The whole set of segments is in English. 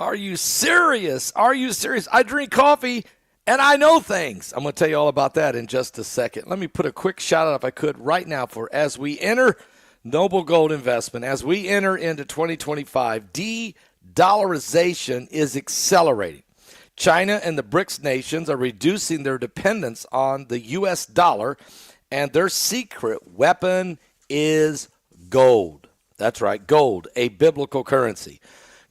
Are you serious? Are you serious? I drink coffee and I know things. I'm going to tell you all about that in just a second. Let me put a quick shout out, if I could, right now for as we enter Noble Gold Investment, as we enter into 2025, de-dollarization is accelerating. China and the BRICS nations are reducing their dependence on the U.S. dollar, and their secret weapon is gold. That's right, gold, a biblical currency.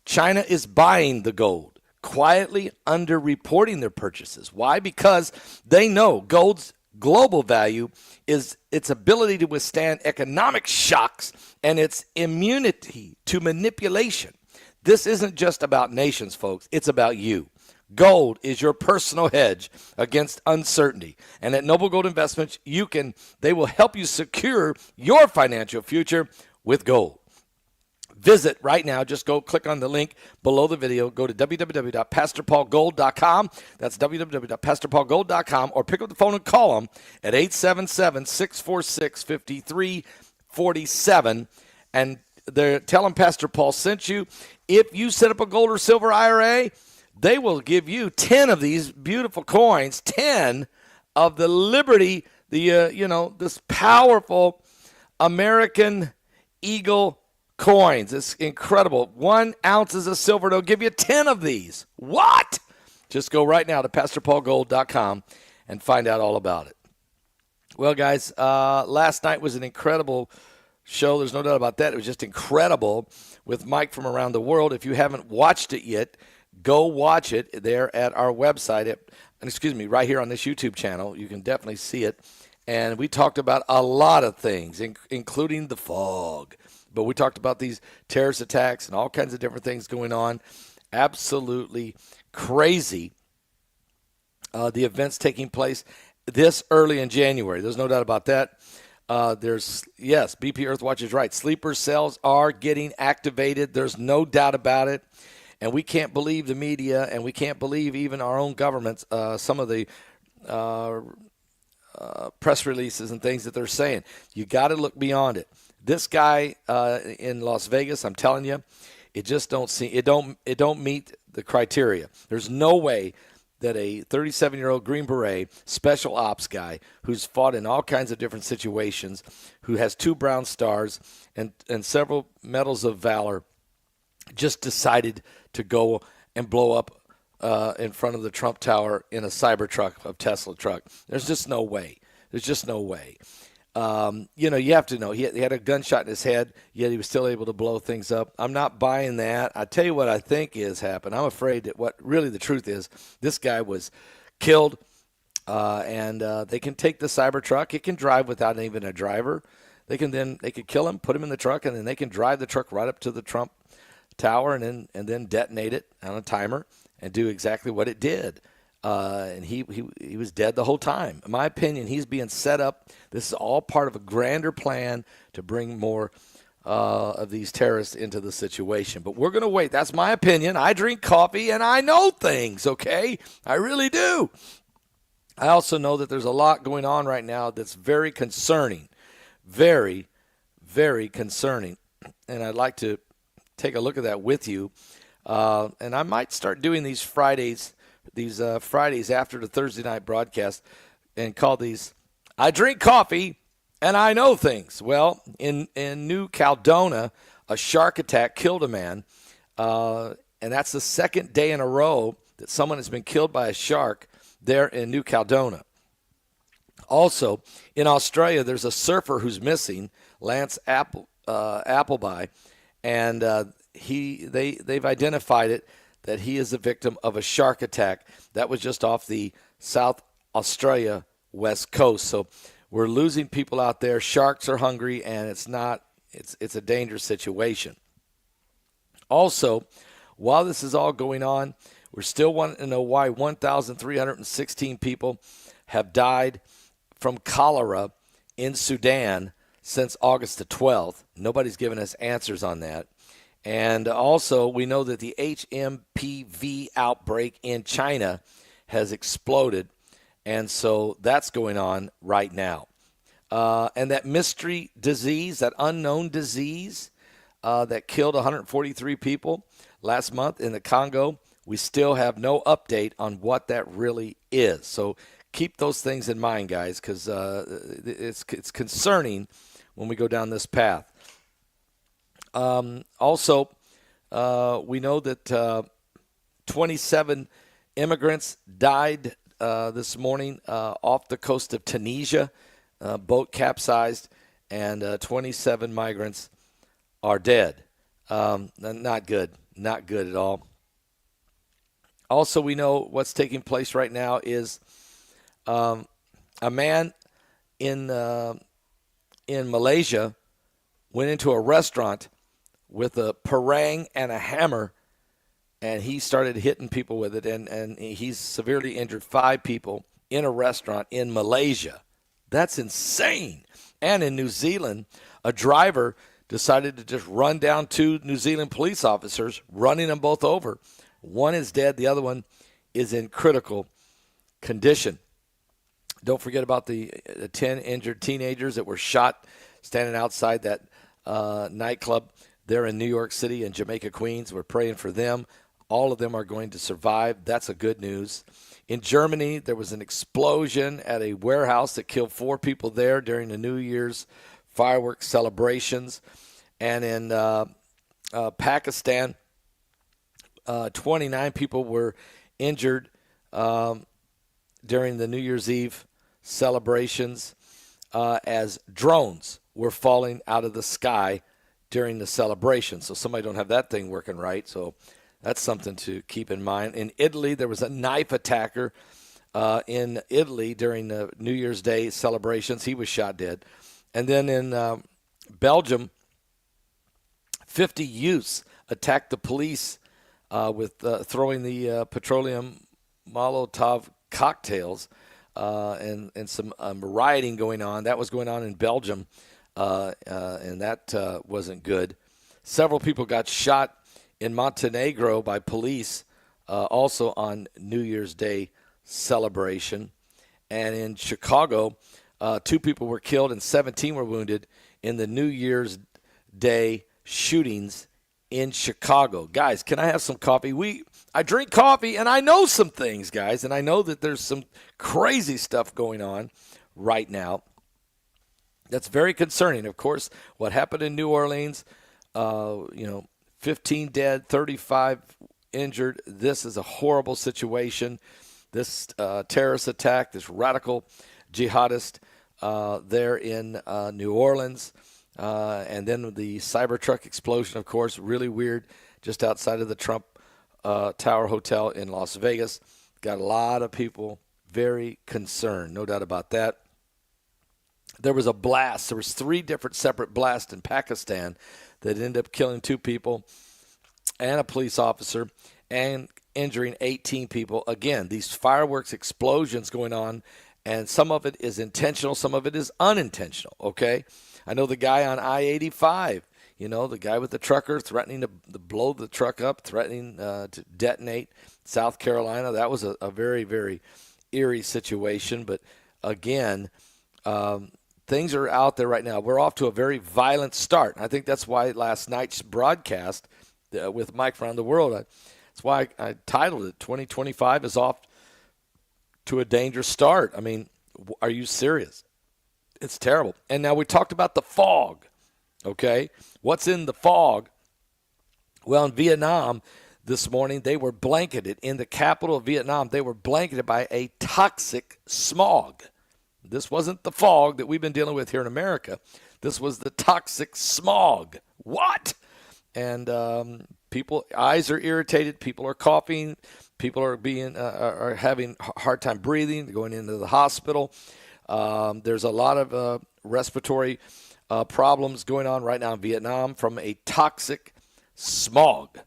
China is buying the gold, quietly underreporting their purchases. Why? Because they know gold's global value is its ability to withstand economic shocks and its immunity to manipulation. This isn't just about nations, folks. It's about you. Gold is your personal hedge against uncertainty. And at Noble Gold Investments, they will help you secure your financial future with gold. Visit right now. Just go click on the link below the video. Go to www.pastorpaulgold.com. That's www.pastorpaulgold.com, or pick up the phone and call them at 877-646-5347. And tell them Pastor Paul sent you. If you set up a gold or silver IRA, they will give you 10 of these beautiful coins, 10 of the Liberty, this powerful American Eagle coins. It's incredible. 1 ounce of silver. They'll give you 10 of these. What? Just go right now to PastorPaulGold.com and find out all about it. Well, guys, last night was an incredible show. There's no doubt about that. It was just incredible with Mike from around the world. If you haven't watched it yet, go watch it there at our website. Right here on this YouTube channel. You can definitely see it. And we talked about a lot of things, including the fog. But we talked about these terrorist attacks and all kinds of different things going on. Absolutely crazy, the events taking place this early in January. There's no doubt about that. BP Earthwatch is right. Sleeper cells are getting activated. There's no doubt about it. And we can't believe the media, and we can't believe even our own governments, some of the press releases and things that they're saying. You got to look beyond it. This guy in Las Vegas, I'm telling you, it just don't meet the criteria. There's no way that a 37-year-old Green Beret special ops guy who's fought in all kinds of different situations, who has 2 Brown Stars and several Medals of Valor, just decided to go and blow up in front of the Trump Tower in a Cybertruck, a Tesla truck. There's just no way. There's just no way. You have to know he had a gunshot in his head, yet he was still able to blow things up. I'm not buying that. I tell you what I think is happened. I'm afraid that what really the truth is, this guy was killed, and they can take the Cybertruck. It can drive without even a driver. They could kill him, put him in the truck, and then they can drive the truck right up to the Trump Tower and then detonate it on a timer and do exactly what it did. And he was dead the whole time. In my opinion, he's being set up. This is all part of a grander plan to bring more of these terrorists into the situation. But we're going to wait. That's my opinion. I drink coffee and I know things, okay? I really do. I also know that there's a lot going on right now that's very concerning. Very, very concerning. And I'd like to take a look at that with you. And I might start doing these Fridays after the Thursday night broadcast and call these I Drink Coffee and I Know Things. Well, in New Caledonia, a shark attack killed a man, and that's the second day in a row that someone has been killed by a shark there in New Caledonia. Also, in Australia, there's a surfer who's missing, Lance Appleby, and they've identified it that he is a victim of a shark attack. That was just off the South Australia west coast. So we're losing people out there. Sharks are hungry, and it's a dangerous situation. Also, while this is all going on, we're still wanting to know why 1,316 people have died from cholera in Sudan since August the 12th. Nobody's given us answers on that. And also, we know that the HMPV outbreak in China has exploded, and so that's going on right now. And that mystery disease, that unknown disease that killed 143 people, last month in the Congo. We still have no update on what that really is. So keep those things in mind, guys, because it's concerning when we go down this path. Also, we know that 27 immigrants died this morning off the coast of Tunisia. Boat capsized, and 27 migrants are dead. Not good. Not good at all. Also, we know what's taking place right now is a man in Malaysia went into a restaurant with a parang and a hammer, and he started hitting people with it, and he's severely injured 5 people in a restaurant in Malaysia. That's insane. And in New Zealand, a driver decided to just run down 2 New Zealand police officers, running them both over. One is dead. The other one is in critical condition. Don't forget about the 10 injured teenagers that were shot standing outside that nightclub there in New York City and Jamaica, Queens. We're praying for them. All of them are going to survive. That's a good news. In Germany, there was an explosion at a warehouse that killed 4 people there during the New Year's fireworks celebrations. And in Pakistan, 29 people were injured during the New Year's Eve celebrations as drones were falling out of the sky during the celebration. So somebody don't have that thing working right. So that's something to keep in mind. In Italy, there was a knife attacker in Italy during the New Year's Day celebrations. He was shot dead. And then in Belgium, 50 youths attacked the police with throwing the petroleum Molotov cocktails and some rioting going on. That was going on in Belgium, and that wasn't good. Several people got shot in Montenegro by police also on New Year's Day celebration. And in Chicago, 2 people were killed and 17 were wounded in the New Year's Day shootings in Chicago. Guys, can I have some coffee? I drink coffee, and I know some things, guys, and I know that there's some crazy stuff going on right now. That's very concerning. Of course, what happened in New Orleans, 15 dead, 35 injured. This is a horrible situation. This terrorist attack, this radical jihadist there in New Orleans. And then the Cybertruck explosion, of course, really weird, just outside of the Trump Tower Hotel in Las Vegas. Got a lot of people very concerned, no doubt about that. There was a blast. There was 3 different separate blasts in Pakistan that ended up killing 2 people and a police officer and injuring 18 people. Again, these fireworks explosions going on, and some of it is intentional, some of it is unintentional, okay? I know the guy on I-85, the guy with the trucker threatening to blow the truck up, threatening to detonate South Carolina. That was a very, very eerie situation. But again, things are out there right now. We're off to a very violent start. I think that's why last night's broadcast with Mike Around the World, that's why I titled it 2025 is off to a dangerous start. I mean, are you serious? It's terrible. And now we talked about the fog, okay? What's in the fog? Well, in Vietnam this morning, they were blanketed. In the capital of Vietnam, they were blanketed by a toxic smog. This wasn't the fog that we've been dealing with here in America. This was the toxic smog. What? And people, eyes are irritated. People are coughing. People are having a hard time breathing, going into the hospital. There's a lot of respiratory problems going on right now in Vietnam from a toxic smog.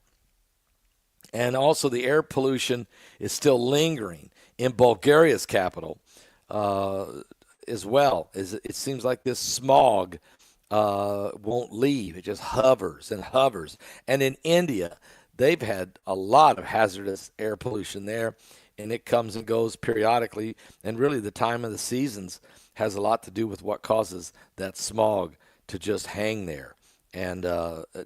And also the air pollution is still lingering in Bulgaria's capital as well. It seems like this smog won't leave. It just hovers and hovers. And in India, they've had a lot of hazardous air pollution there. And it comes and goes periodically. And really the time of the seasons has a lot to do with what causes that smog to just hang there. and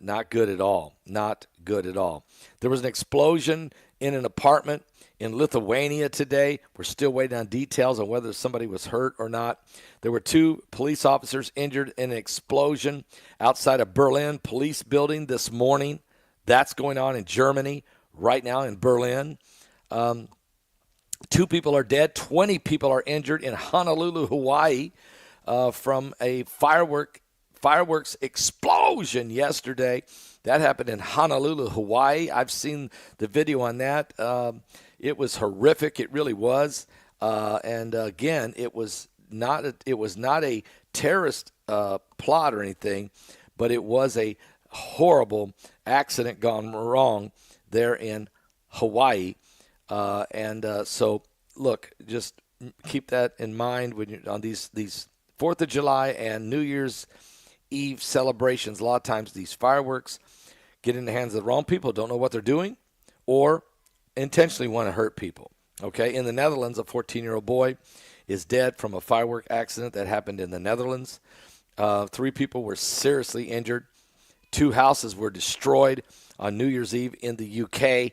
not good at all. Not good at all. There was an explosion in an apartment in Lithuania today. We're still waiting on details on whether somebody was hurt or not. There were 2 police officers injured in an explosion outside a Berlin police building this morning. That's going on in Germany right now, in Berlin. 2 people are dead. 20 people are injured in Honolulu, Hawaii, from a fireworks explosion yesterday. That happened in Honolulu, Hawaii. I've seen the video on that. It was horrific. It really was. And again, it was not a terrorist plot or anything, but it was a horrible accident gone wrong there in Hawaii. So look, just keep that in mind when you're on these 4th of July and New Year's Eve celebrations. A lot of times these fireworks get in the hands of the wrong people, don't know what they're doing, or intentionally want to hurt people. Okay, in the Netherlands, a 14-year-old boy is dead from a firework accident that happened in the Netherlands. 3 people were seriously injured. 2 houses were destroyed on New Year's Eve in the UK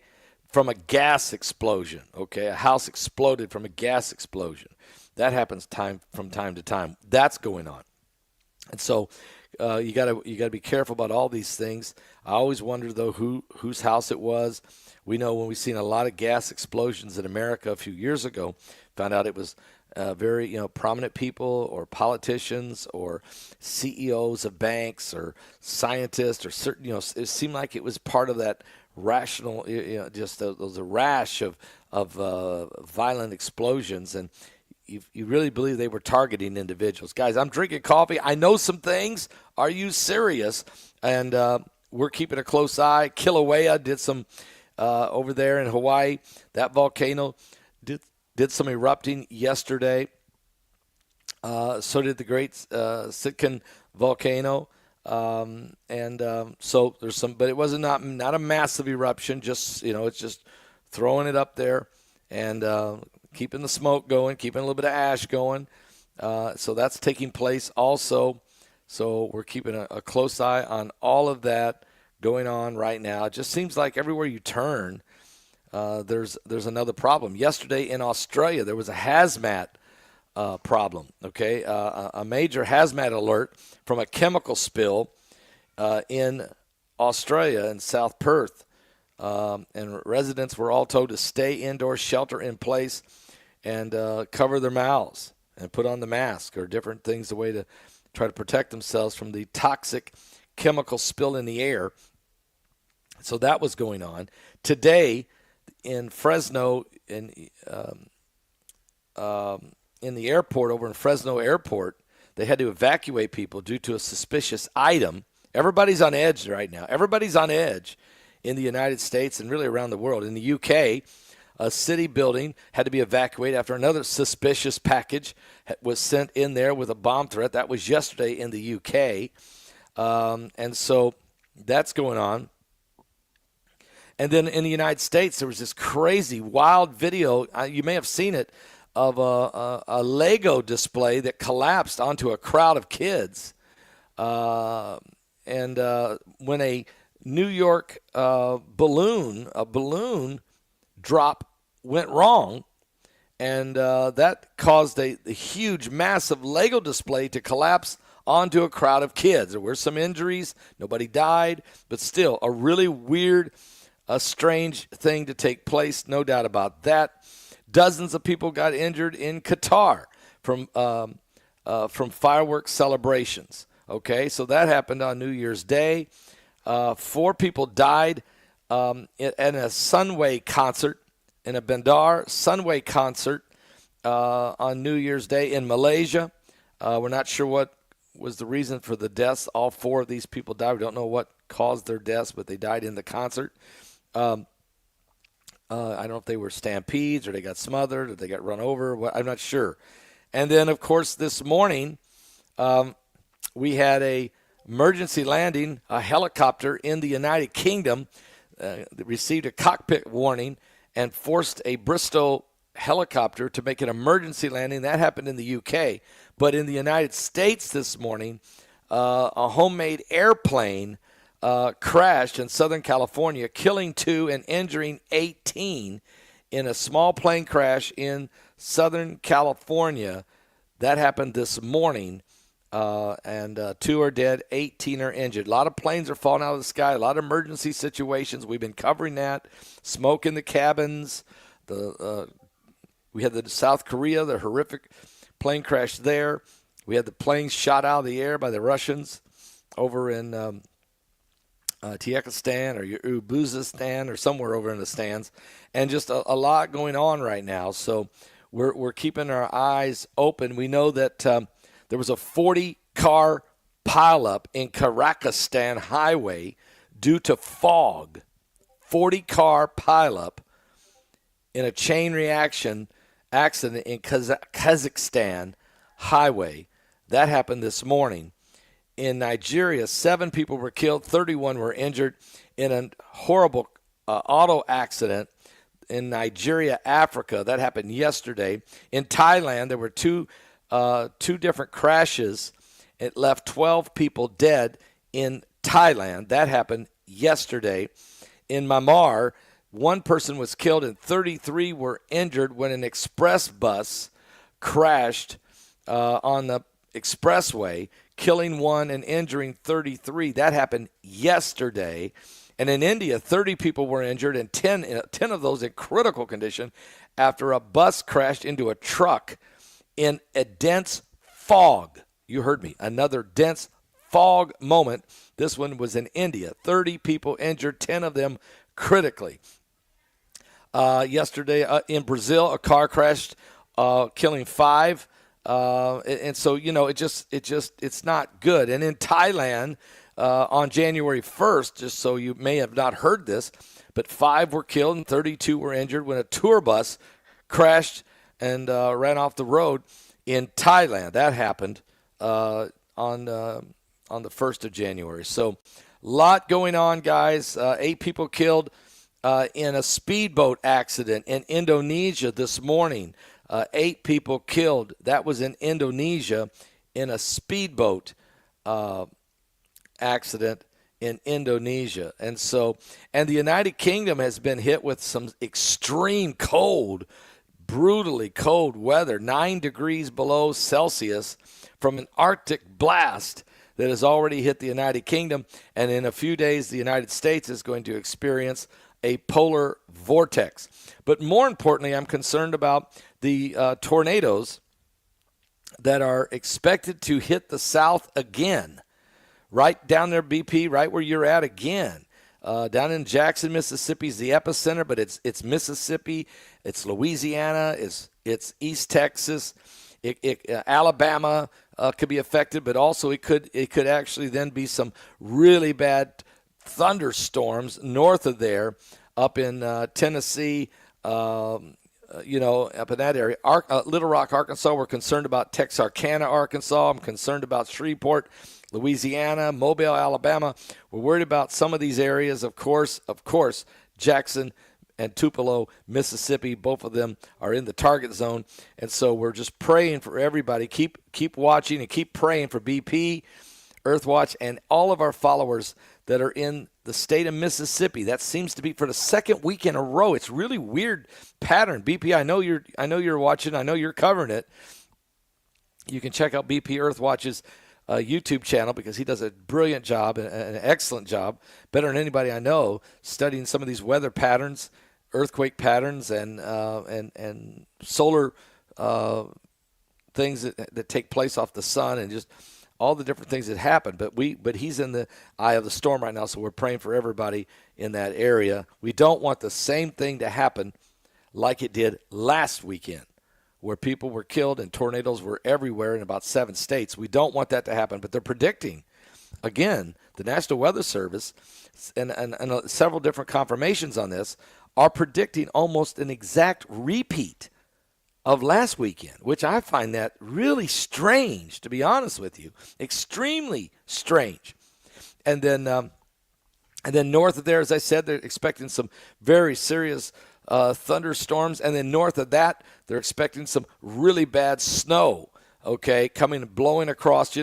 from a gas explosion. Okay, a house exploded from a gas explosion. That happens from time to time. That's going on. And so you gotta be careful about all these things. I always wonder, though, whose house it was. We know when we've seen a lot of gas explosions in America a few years ago, found out it was very prominent people or politicians or CEOs of banks or scientists or certain, it seemed like it was part of that rational, just those a rash of violent explosions. And you really believe they were targeting individuals. Guys, I'm drinking coffee. I know some things. Are you serious? And we're keeping a close eye. Kilauea did some over there in Hawaii. That volcano did some erupting yesterday. So did the great Sitkan volcano. So there's some, but it wasn't not a massive eruption. Just it's just throwing it up there and keeping the smoke going, keeping a little bit of ash going. So that's taking place also. So we're keeping a close eye on all of that going on right now. It just seems like everywhere you turn, there's another problem. Yesterday in Australia, there was a hazmat problem. Okay, a major hazmat alert from a chemical spill in Australia in South Perth, and residents were all told to stay indoors, shelter in place, and cover their mouths and put on the mask or different things, the way to try to protect themselves from the toxic chemical spill in the air. So that was going on today in Fresno, in the airport, over in Fresno Airport. They had to evacuate people due to a suspicious item. Everybody's on edge right now. Everybody's on edge in the United States and really around the world. In the UK, a city building had to be evacuated after another suspicious package was sent in there with a bomb threat. That was yesterday in the UK. And so that's going on. And then in the United States, there was this crazy, wild video. You may have seen it, of a Lego display that collapsed onto a crowd of kids. When a New York balloon drop went wrong, and that caused a huge, massive Lego display to collapse onto a crowd of kids. There were some injuries. Nobody died, but still a really weird, a strange thing to take place, no doubt about that. Dozens of people got injured in Qatar from fireworks celebrations. Okay, so that happened on New Year's Day. 4 people died in a Sunway concert, in a Bandar Sunway concert on New Year's Day in Malaysia. We're not sure what was the reason for the deaths. All 4 of these people died. We don't know what caused their deaths, but they died in the concert. I don't know if they were stampedes or they got smothered or they got run over. I'm not sure. And then, of course, this morning we had a emergency landing, a helicopter in the United Kingdom that received a cockpit warning and forced a Bristol helicopter to make an emergency landing. That happened in the UK. But in the United States this morning, a homemade airplane crashed in Southern California, killing 2 and injuring 18 in a small plane crash in Southern California. That happened this morning, and 2 are dead, 18 are injured. A lot of planes are falling out of the sky, a lot of emergency situations. We've been covering that. Smoke in the cabins. We had the South Korea, the horrific plane crash there. We had the planes shot out of the air by the Russians over in Tajikistan or Uzbekistan or somewhere over in the stands, and just a lot going on right now. So we're keeping our eyes open. We know that there was a 40-car pileup in Kazakhstan highway due to fog. 40-car pileup in a chain reaction accident in Kazakhstan highway. That happened this morning. In Nigeria, 7 people were killed, 31 were injured in a horrible auto accident in Nigeria, Africa. That happened yesterday. In Thailand, there were two different crashes. It left 12 people dead in Thailand. That happened yesterday. In Myanmar, 1 person was killed and 33 were injured when an express bus crashed on the expressway, killing 1 and injuring 33. That happened yesterday. And in India, 30 people were injured and 10 of those in critical condition after a bus crashed into a truck in a dense fog. You heard me. Another dense fog moment. This one was in India. 30 people injured, 10 of them critically. Yesterday in Brazil, a car crashed, killing 5. And so, it's not good. And in Thailand, on January 1st, just so you may have not heard this, but 5 were killed and 32 were injured when a tour bus crashed and ran off the road in Thailand. That happened on the 1st of January. So a lot going on, guys. 8 people killed in a speedboat accident in Indonesia this morning. 8 people killed. That was in Indonesia in a speedboat accident in Indonesia. And the United Kingdom has been hit with some extreme cold, brutally cold weather, 9 degrees below Celsius from an Arctic blast that has already hit the United Kingdom. And in a few days, the United States is going to experience a polar vortex. But more importantly, I'm concerned about the tornadoes that are expected to hit the South again. Right down there, BP, right where you're at again. Down in Jackson, Mississippi is the epicenter, but it's Mississippi, it's Louisiana, it's East Texas, Alabama could be affected, but also it could actually then be some really bad thunderstorms north of there, up in Tennessee, up in that area. Little Rock, Arkansas, we're concerned about Texarkana, Arkansas. I'm concerned about Shreveport, Louisiana, Mobile, Alabama. We're worried about some of these areas, of course, Jackson and Tupelo, Mississippi. Both of them are in the target zone. And so we're just praying for everybody. Keep watching and keep praying for BP, Earthwatch, and all of our followers that are in the state of Mississippi. That seems to be for the second week in a row. It's really weird pattern. BP, I know you're watching. I know you're covering it. You can check out BP Earthwatch's YouTube channel because he does a brilliant job, an excellent job, better than anybody I know, studying some of these weather patterns, earthquake patterns, and solar things that take place off the sun, and just all the different things that happen. But he's in the eye of the storm right now, so we're praying for everybody in that area. We don't want the same thing to happen like it did last weekend, where people were killed and tornadoes were everywhere in about 7 states. We don't want that to happen, but they're predicting, again, the National Weather Service and several different confirmations on this are predicting almost an exact repeat of last weekend, which I find that really strange, to be honest with you, extremely strange. And then north of there, as I said, they're expecting some very serious thunderstorms, and then north of that, they're expecting some really bad snow. Okay, blowing across,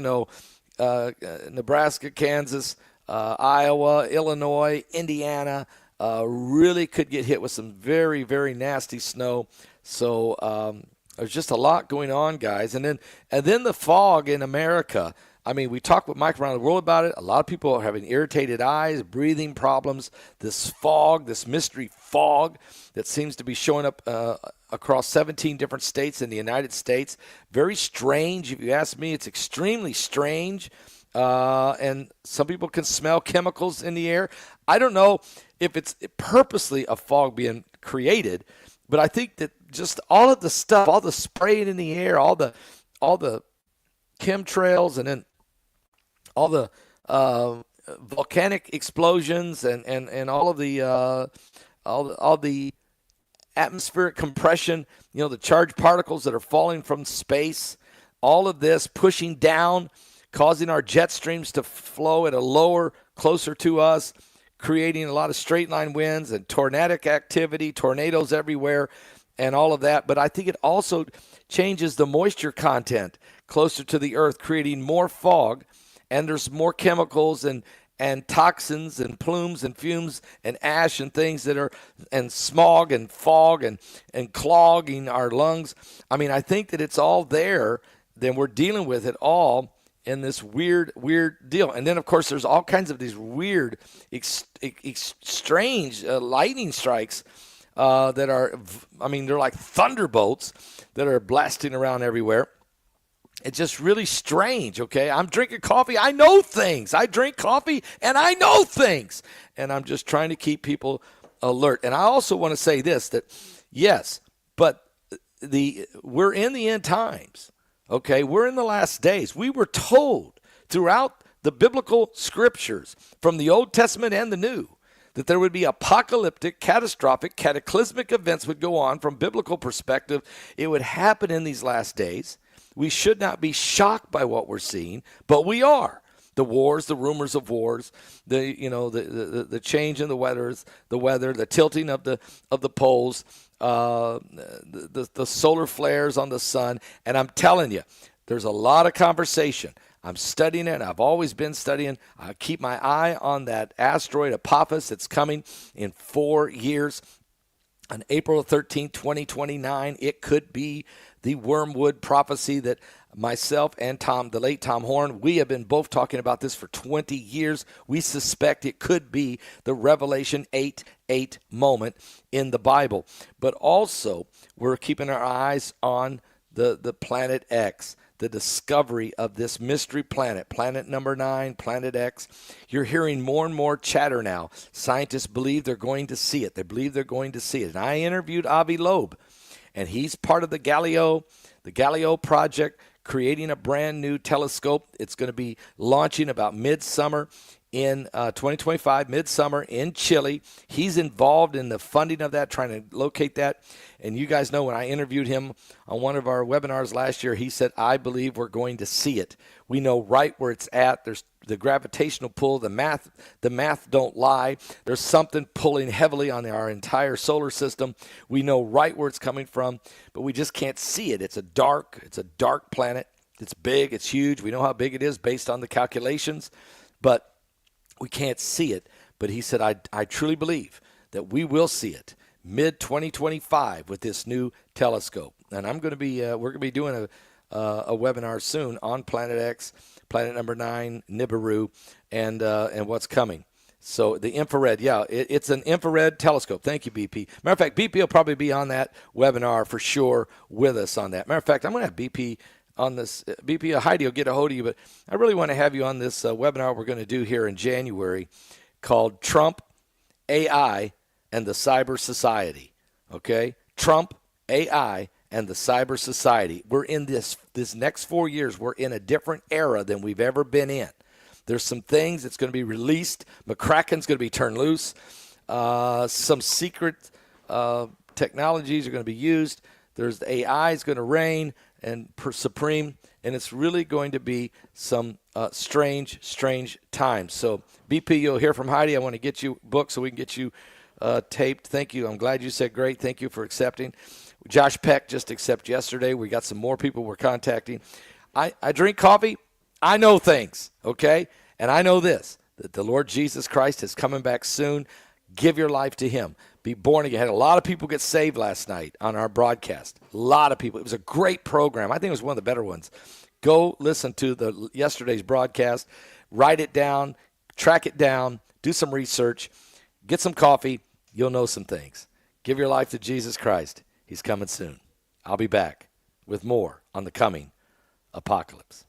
Nebraska, Kansas, Iowa, Illinois, Indiana really could get hit with some very, very nasty snow. So there's just a lot going on, guys. And then the fog in America. I mean, we talk with Mike around the world about it. A lot of people are having irritated eyes, breathing problems. This fog, this mystery fog that seems to be showing up across 17 different states in the United States. Very strange. If you ask me, it's extremely strange. And some people can smell chemicals in the air. I don't know if it's purposely a fog being created, but I think that just all of the stuff, all the spraying in the air, all the chemtrails, and then all the volcanic explosions and all of the all the atmospheric compression, the charged particles that are falling from space, all of this pushing down, causing our jet streams to flow at a lower, closer to us, creating a lot of straight line winds and tornadic activity, tornadoes everywhere, and all of that. But I think it also changes the moisture content closer to the earth, creating more fog, and there's more chemicals and toxins and plumes and fumes and ash and things that are, and smog and fog and clogging our lungs. I mean, I think that it's all there. Then we're dealing with it all in this weird deal. And then, of course, there's all kinds of these weird, strange lightning strikes that are, I mean, they're like thunderbolts that are blasting around everywhere. It's just really strange, okay? I'm drinking coffee. I know things. I drink coffee, and I know things. And I'm just trying to keep people alert. And I also want to say this, that yes, but we're in the end times, okay? We're in the last days. We were told throughout the biblical scriptures from the Old Testament and the New that there would be apocalyptic, catastrophic, cataclysmic events would go on from biblical perspective. It would happen in these last days. We should not be shocked by what we're seeing, but we are. The wars, the rumors of wars, the change in the weather, the tilting of the poles, the solar flares on the sun. And I'm telling you, there's a lot of conversation. I'm studying it. I've always been studying. I keep my eye on that asteroid Apophis. It's coming in 4 years. On April 13, 2029, it could be the wormwood prophecy that myself and the late Tom Horn, we have been both talking about this for 20 years. We suspect it could be the Revelation 8:8 moment in the Bible. But also, we're keeping our eyes on the planet X, the discovery of this mystery planet number 9, Planet X. You're hearing more and more chatter now. Scientists believe they're going to see it. They believe they're going to see it. And I interviewed Avi Loeb, and he's part of the Galileo project, creating a brand new telescope. It's going to be launching about midsummer in 2025, midsummer in Chile. He's involved in the funding of that, trying to locate that. And you guys know when I interviewed him on one of our webinars last year, he said, I believe we're going to see it. We know right where it's at. There's the gravitational pull, the math don't lie. There's something pulling heavily on our entire solar system. We know right where it's coming from, but we just can't see it. It's a dark planet. It's big, it's huge. We know how big it is based on the calculations, but we can't see it. But he said, I truly believe that we will see it mid-2025 with this new telescope. And we're going to be doing a webinar soon on Planet X, Planet number 9, Nibiru, and what's coming. So the infrared, it's an infrared telescope. Thank you, BP. Matter of fact, BP will probably be on that webinar for sure with us on that. Matter of fact, I'm going to have BP on this. BP, Heidi will get a hold of you, but I really want to have you on this webinar we're going to do here in January called Trump, AI, and the Cyber Society. Okay? Trump, AI, and the Cyber Society. We're in this next 4 years, we're in a different era than we've ever been in. There's some things that's going to be released. McCracken's going to be turned loose. Some secret technologies are going to be used. There's the AI is going to reign and supreme, and it's really going to be some strange times. So, BP, you'll hear from Heidi. I want to get you booked so we can get you taped. Thank you. I'm glad you said great. Thank you for accepting. Josh Peck just accepted yesterday. We got some more people we're contacting. I drink coffee. I know things, okay? And I know this, that the Lord Jesus Christ is coming back soon. Give your life to him. Be born again. Had a lot of people get saved last night on our broadcast. A lot of people. It was a great program. I think it was one of the better ones. Go listen to yesterday's broadcast. Write it down. Track it down. Do some research. Get some coffee. You'll know some things. Give your life to Jesus Christ. He's coming soon. I'll be back with more on the coming apocalypse.